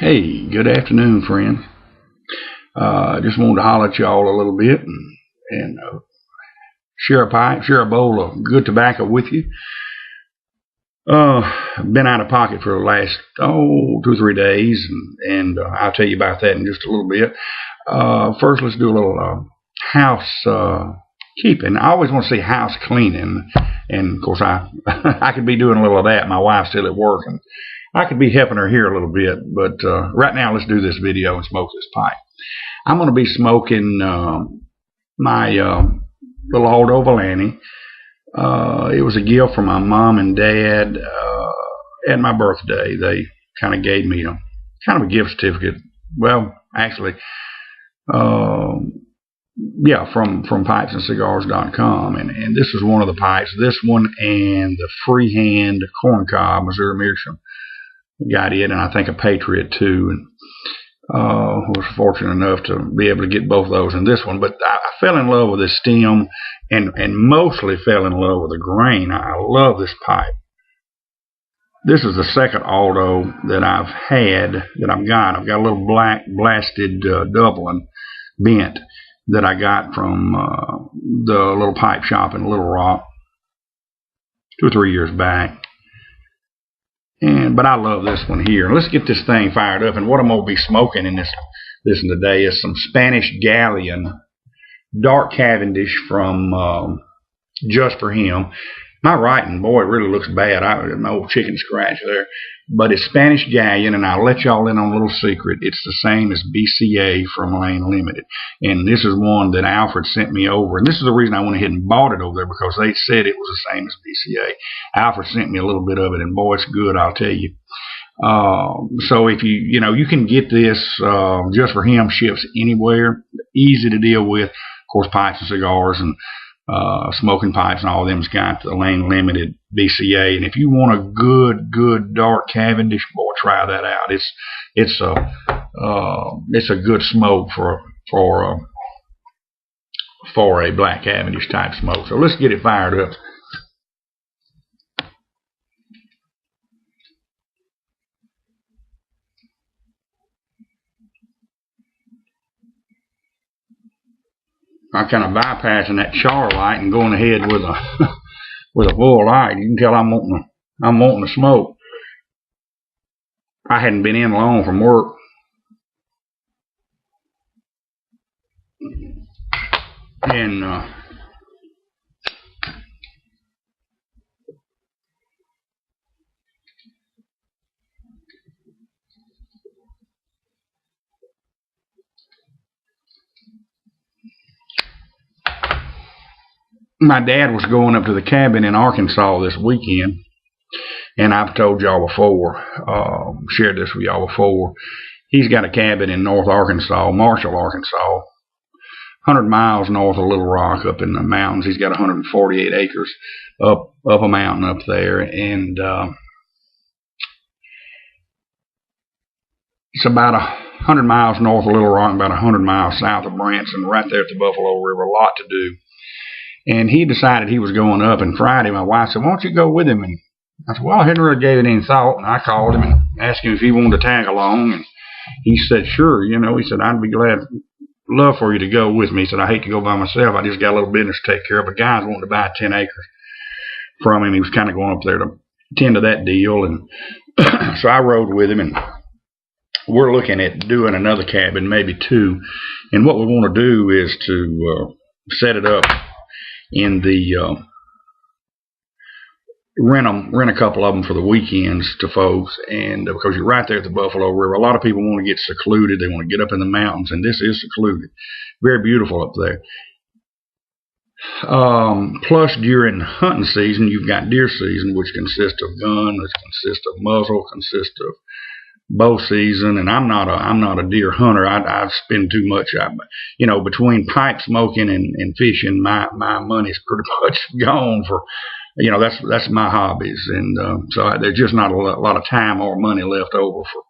Hey, good afternoon, friends. Just wanted to holler at y'all a little bit and share a pipe, share a bowl of good tobacco with you. Been out of pocket for the last 2 or 3 days, and I'll tell you about that in just a little bit. First, let's do a little house keeping. I always want to say house cleaning, and of course I I could be doing a little of that. My wife's still at work, and I could be helping her here a little bit. But right now, let's do this video and smoke this pipe. I'm going to be smoking my little Aldo Villani. It was a gift from my mom and dad at my birthday. They kind of gave me a gift certificate. Well, actually, yeah, from pipesandcigars.com, and this is one of the pipes. This one and the Freehand Corncob Missouri Meerschaum got it, and I think a Patriot too. And was fortunate enough to be able to get both of those in this one. But I fell in love with this stem, and mostly fell in love with the grain. I love this pipe. This is the second Aldo that I've got. I've got a little black blasted Dublin bent that I got from the little pipe shop in Little Rock 2 or 3 years back. But I love this one here. Let's get this thing fired up. And what I'm going to be smoking in this today is some Spanish Galleon Dark Cavendish from Just For Him. My writing, boy, it really looks bad. My old chicken scratch there. But it's Spanish Galleon, and I'll let y'all in on a little secret. It's the same as BCA from Lane Limited. And this is one that Alfred sent me over. And this is the reason I went ahead and bought it over there, because they said it was the same as BCA. Alfred sent me a little bit of it, and boy, it's good, I'll tell you. So if you can get this Just For Him, ships anywhere, easy to deal with. Of course, Pipes and Cigars and Smoking Pipes and all of them's got the Lane Limited BCA. And if you want a good dark Cavendish, boy, try that out. It's a good smoke for a black Cavendish type smoke. So let's get it fired up. I'm kind of bypassing that char light and going ahead with a with a full light. You can tell I'm wanting to smoke. I hadn't been in long from work, and my dad was going up to the cabin in Arkansas this weekend, and I've told y'all before, shared this with y'all before. He's got a cabin in North Arkansas, Marshall, Arkansas, 100 miles north of Little Rock, up in the mountains. He's got 148 acres up a mountain up there, and it's about 100 miles north of Little Rock, about 100 miles south of Branson, right there at the Buffalo River. A lot to do. And he decided he was going up, and Friday my wife said, "Why don't you go with him?" And I said, "Well, I hadn't really gave it any thought." And I called him and asked him if he wanted to tag along, and he said, "Sure." He said, "I'd be love for you to go with me." He said, "I hate to go by myself. I just got a little business to take care of." But guys wanted to buy 10 acres from him. He was kind of going up there to tend to that deal, and so I rode with him, and we're looking at doing another cabin, maybe 2. And what we want to do is to set it up in the rent a couple of them for the weekends to folks, and because you're right there at the Buffalo River. A lot of people want to get secluded. They want to get up in the mountains, and this is secluded. Very beautiful up there. Plus, during hunting season, you've got deer season, which consists of gun, which consists of muzzle, consists of bow season. And I'm not a deer hunter. I spend too much. Between pipe smoking and fishing, my money's pretty much gone for. That's my hobbies, and so there's just not a lot of time or money left over for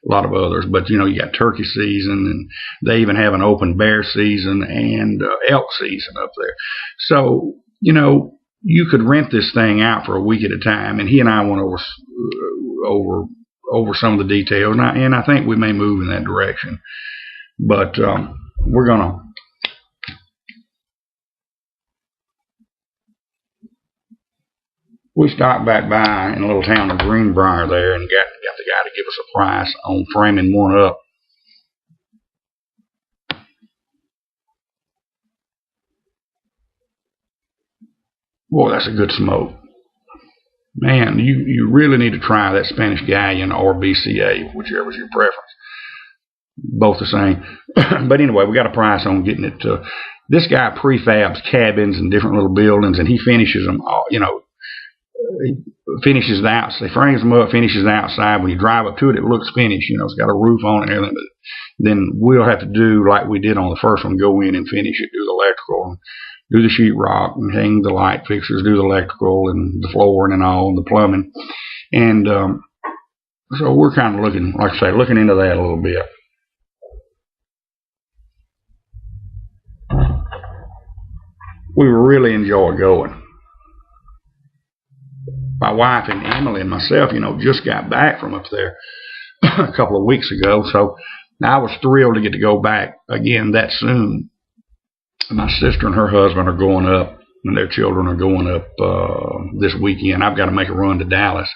a lot of others. But you got turkey season, and they even have an open bear season and elk season up there. So you could rent this thing out for a week at a time. And he and I went over over some of the details, and I think we may move in that direction. But we're gonna. We stopped back by in a little town of Greenbrier there and got the guy to give us a price on framing one up. Boy, that's a good smoke. Man, you really need to try that Spanish Galleon or BCA, whichever is your preference. Both the same. But anyway, we got a price on getting it to. This guy prefabs cabins and different little buildings, and he finishes them all, he finishes the outside. He frames them up, finishes the outside. When you drive up to it, it looks finished. It's got a roof on it and everything. But then we'll have to do like we did on the first one, go in and finish it, do the electrical, and do the sheetrock, and hang the light fixtures, do the electrical, and the flooring and all, and the plumbing. And so we're kind of looking, like I say, looking into that a little bit. We really enjoy going. My wife and Emily and myself, just got back from up there a couple of weeks ago, so I was thrilled to get to go back again that soon. My sister and her husband are going up, and their children are going up this weekend. I've got to make a run to Dallas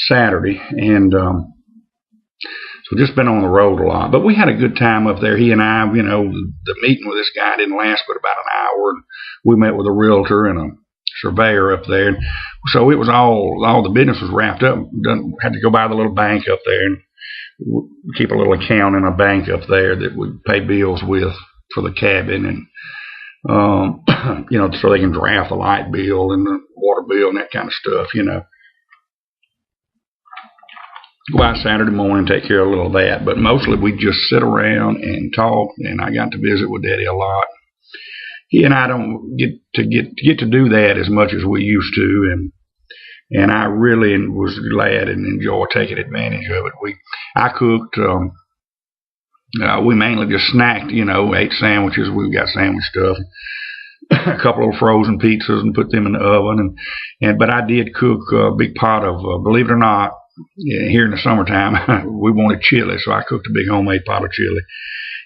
Saturday, and so just been on the road a lot. But we had a good time up there. He and I, the meeting with this guy didn't last but about an hour. And we met with a realtor and a surveyor up there. So it was all the business was wrapped up. Had to go by the little bank up there and keep a little account in a bank up there that we pay bills with for the cabin, and so they can draft the light bill and the water bill and that kind of stuff. Go out Saturday morning, take care of a little of that, but mostly we just sit around and talk. And I got to visit with Daddy a lot. He and I don't get to do that as much as we used to, and I really was glad and enjoyed taking advantage of it. I cooked. We mainly just snacked, ate sandwiches. We've got sandwich stuff, a couple of frozen pizzas, and put them in the oven. But I did cook a big pot of, believe it or not, here in the summertime, we wanted chili, so I cooked a big homemade pot of chili.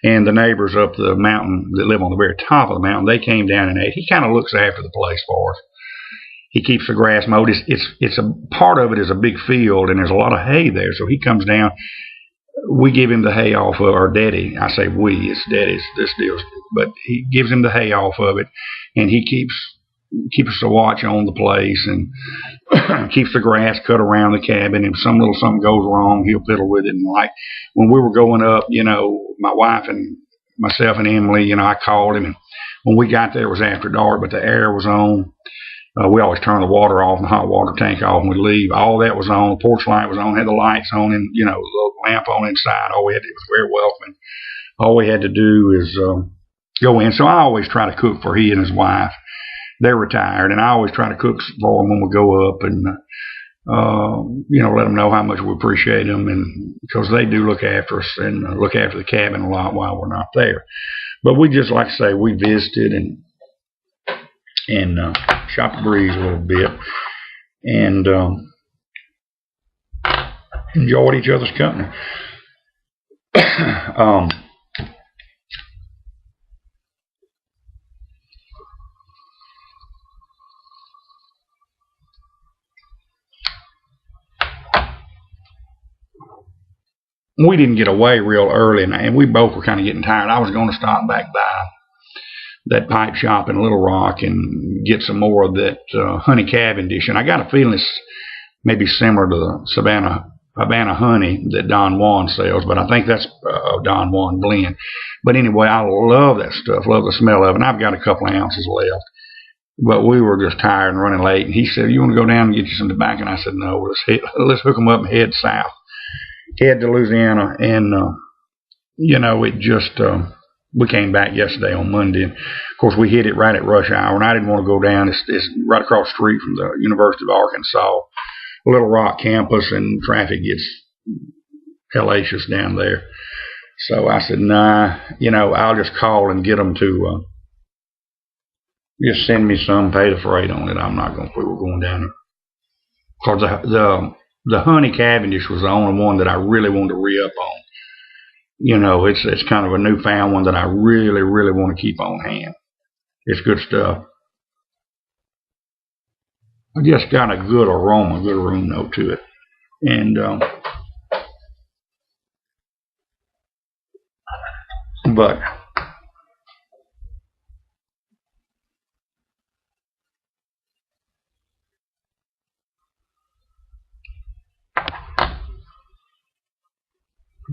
And the neighbors up the mountain that live on the very top of the mountain, they came down and ate. He kind of looks after the place for us. He keeps the grass mowed. It's a part of it is a big field, and there's a lot of hay there. So he comes down. We give him the hay off of our Daddy. I say we, it's Daddy's this deal, but he gives him the hay off of it, and he keeps a watch on the place and keeps the grass cut around the cabin. If something goes wrong, he'll fiddle with it. And like when we were going up, my wife and myself and Emily, I called him, and when we got there it was after dark, but the air was on. We always turn the water off and the hot water tank off when we leave. All that was on. The porch light was on, had the lights on, and the little lamp on inside. It was very welcoming. All we had to do is go in. So I always try to cook for he and his wife. They're retired, and I always try to cook for them when we go up, and let them know how much we appreciate them, and because they do look after us and look after the cabin a lot while we're not there. But we just, like I say, we visited and shot the breeze a little bit, and enjoyed each other's company. We didn't get away real early, and we both were kind of getting tired. I was going to stop back by that pipe shop in Little Rock and get some more of that honey Cavendish. And I got a feeling it's maybe similar to the Havana honey that Don Juan sells, but I think that's Don Juan blend. But anyway, I love that stuff, love the smell of it, and I've got a couple of ounces left. But we were just tired and running late, and he said, "You want to go down and get you some tobacco?" And I said, "No, let's hook them up and head south." Head to Louisiana, and it just we came back yesterday on Monday, and of course we hit it right at rush hour, and I didn't want to go down. It's right across the street from the University of Arkansas, Little Rock campus, and traffic gets hellacious down there. So I said, nah, I'll just call and get them to just send me some, pay the freight on it. I'm not going. We were going down there because the Honey Cavendish was the only one that I really wanted to re-up on. You know, it's kind of a newfound one that I really, really want to keep on hand. It's good stuff. I just got a good aroma, good room note to it. And but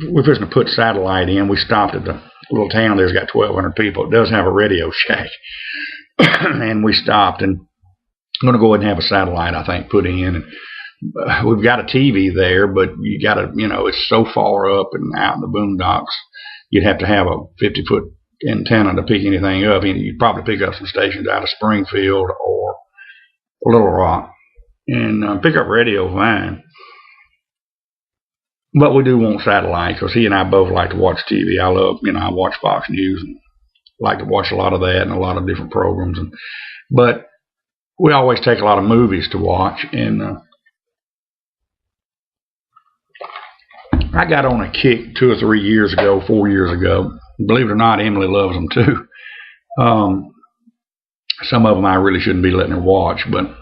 we're fixing to put satellite in. We stopped at the little town there's got 1,200 people. It does have a Radio Shack. And we stopped, and I'm going to go ahead and have a satellite, I think, put in. And we've got a TV there, but you got to, you know, it's so far up and out in the boondocks, you'd have to have a 50-foot antenna to pick anything up. You'd probably pick up some stations out of Springfield or Little Rock, and pick up radio fine. But we do want satellite, because he and I both like to watch TV. I love, you know, I watch Fox News and like to watch a lot of that and a lot of different programs. But we always take a lot of movies to watch, and I got on a kick 2 or 3 years ago, 4 years ago. Believe it or not, Emily loves them too. Some of them I really shouldn't be letting her watch, but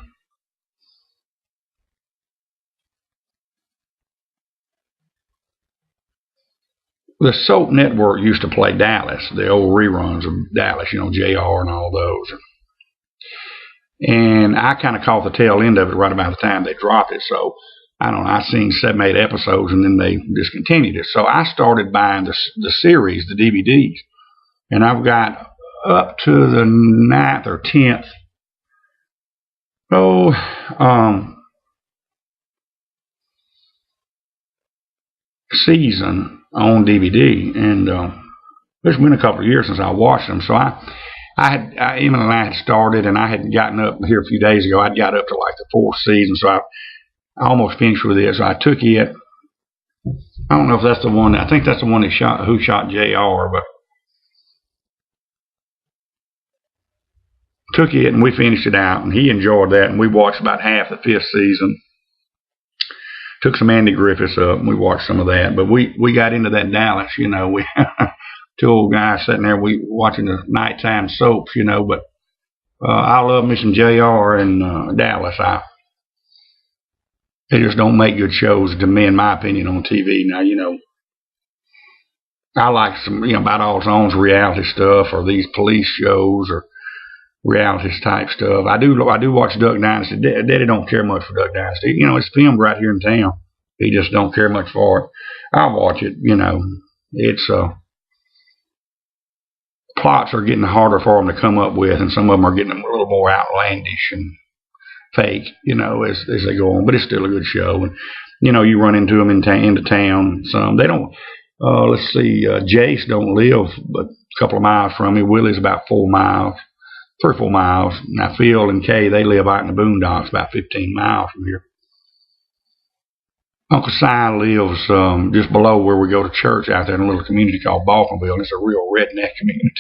the Soap Network used to play Dallas, the old reruns of Dallas, you know, JR and all those. And I kind of caught the tail end of it right about the time they dropped it. So, I don't know, I seen 7, 8 episodes, and then they discontinued it. So I started buying the series, the DVDs. And I've got up to the 9th or 10th season on DVD. And it's been a couple of years since I watched them. So Emily and I had started, and I had gotten up here a few days ago. I'd got up to like the 4th season, so I almost finished with it. So I took it. I don't know if that's the one. I think that's the one who shot JR, but took it and we finished it out, and he enjoyed that. And we watched about half the 5th season. Took some Andy Griffiths up, and we watched some of that. But we got into that Dallas, you know. We 2 old guys sitting there, we watching the nighttime soaps, you know. But I love me some JR and Dallas. They just don't make good shows to me, in my opinion, on TV. Now, you know, I like some, you know, about all zones reality stuff, or these police shows, or reality type stuff. I do watch Duck Dynasty. Daddy don't care much for Duck Dynasty. You know, it's filmed right here in town. He just don't care much for it. I'll watch it. You know, it's plots are getting harder for them to come up with, and some of them are getting a little more outlandish and fake, you know, as they go on. But it's still a good show. And you know, you run into them into town. Some they don't. Let's see. Jace don't live but a couple of miles from me. Willie's about 4 miles. 3 or 4 miles. Now Phil and Kay, they live out in the boondocks about 15 miles from here. Uncle Si lives just below where we go to church out there in a little community called Balkanville, and it's a real redneck community.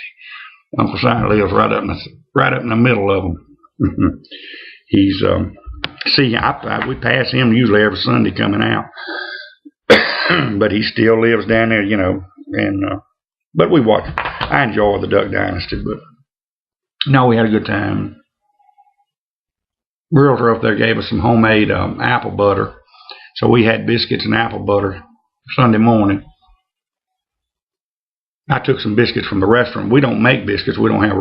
Uncle Si lives right up in the middle of them. He's we pass him usually every Sunday coming out, but he still lives down there, you know. And but we watch. I enjoy the Duck Dynasty, but. No, we had a good time. Realtor up there gave us some homemade apple butter. So we had biscuits and apple butter Sunday morning. I took some biscuits from the restaurant. We don't make biscuits. We don't have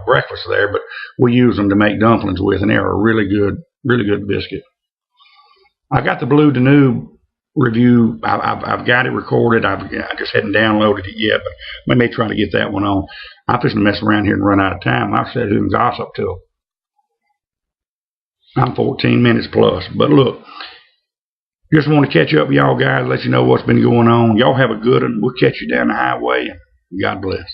breakfast there, but we use them to make dumplings with, and they're a really good biscuit. I got the Blue Danube review. I've got it recorded. I just hadn't downloaded it yet, but I may try to get that one on. I'm fixing to mess around here and run out of time. I've sat here and gossip till I'm 14 minutes plus. But look, just want to catch up with y'all guys, let you know what's been going on. Y'all have a good one. We'll catch you down the highway, and God bless.